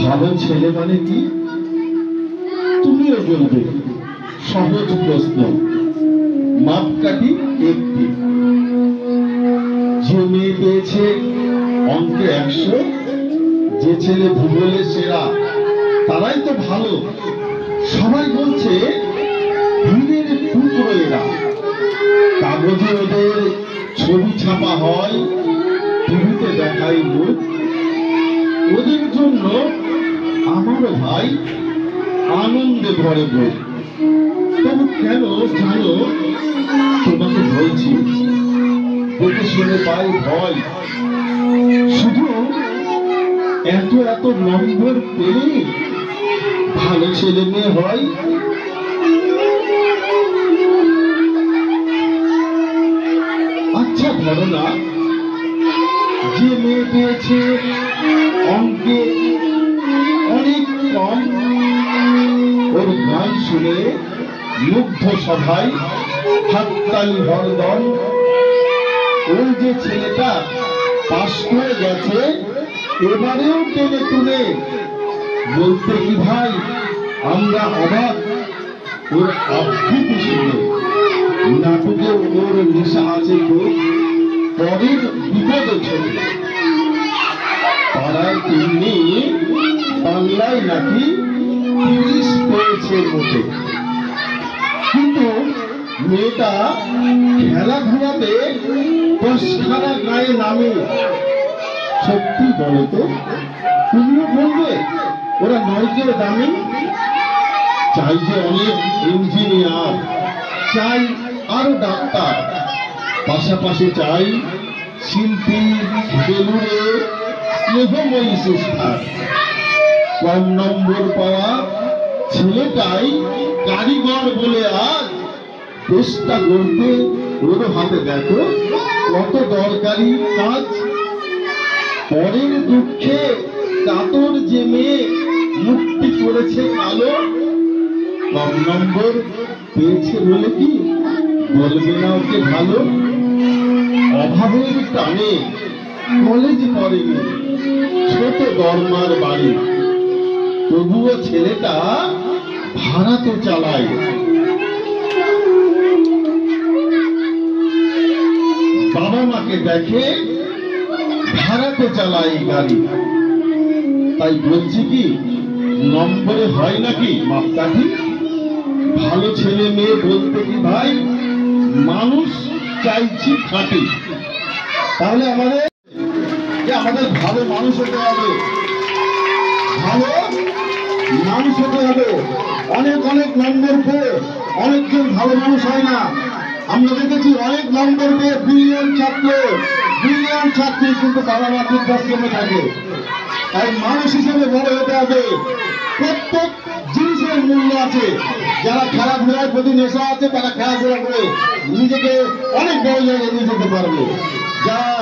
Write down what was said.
ভালো ছেলে মানে কি তুমিও বলবে। সহজ প্রশ্ন, মাপকাঠি একটি। যে মেয়ে পেয়েছে অঙ্কে 100, যে ছেলে ভূগোলে সেরা, তারাই তো ভালো। সবাই বলছে হীরের টুকরো এরা। কাগজে ওদের ছবি ছাপা হয়, টিভিতে দেখায় মুখ। ওদের জন্য আমারও ভাই আনন্দে ভরে বই। তবু কেন জানো, তোমাকে বলছি, দেখে শুনে পাই ভয়। শুধু এত এত নম্বর পেলে ভালো ছেলে মেয়ে হয়? আচ্ছা ধরো না, যে মেয়ে পেয়েছে অঙ্কে অনেক কম, ওর গান শুনে মুগ্ধ সভায় হাততালি হরদম। ওই যে ছেলেটা পাশ করে গেছে, এবারেও টেনে টুনে বলতে কি ভাই আমরা অবাক। ওর আবৃত্তি শুনে নাটকে ওর নেশা আছে তো, পরের বিপদে ছোটে। পাড়ায় তেমনি বাংলায় নাকি 30 পেয়েছে মোটে। কিন্তু মেয়েটা খেলাধুলাতে 10খানা গায়ে নামে। সত্যি বলো তো, তুমিও বলবে ওরা নয়কের দামি? চাই যে অনেক ইঞ্জিনিয়ার, চাই আরো ডাক্তার, পাশাপাশি চাই শিল্পী, বেলুড়ে স্নেহময়ী সিস্টার। কম নম্বর পাওয়া ছেলেটাই কারিগর বলে আজ চেষ্টা করতে ওর হাতে দেখো কত দরকারি কাজ। পরের দুঃখে কাতর যে মেয়ে মুক্তি করেছে কালো, কম নম্বর পেয়েছে বলে কি বলবে না ওকে ভালো? অভাবের টানে কলেজ করেনি, ছোট দরমার বাড়ি, তবুও ছেলেটা ভাড়াতে চালায়। বাবা মাকে দেখে ভাড়াতে চালায় গাড়ি। তাই বলছি কি, নম্বরে হয় নাকি মাপকাঠি? ভালো ছেলে মেয়ে বলতে কি ভাই মানুষ চাইছি খাঁটি। তাহলে আমাদের ভালো মানুষ হতে হবে, ভালো মানুষ হতে হবে। অনেক অনেক নম্বর পেয়ে অনেকজন ভালো মানুষ হয় না। আমরা দেখেছি অনেক নম্বর পেয়ে বিলিয়ন ছাত্রী কিন্তু বাবা মা বৃদ্ধাশ্রমে থাকে। তাই মানুষ হিসেবে বড় হতে হবে। প্রত্যেক জিনিসের মূল্য আছে। যারা খেলাধুলার প্রতি নেশা আছে তারা খেলাধুলা করে নিজেকে অনেক বড় জায়গায় নিয়ে যেতে পারবে। যারা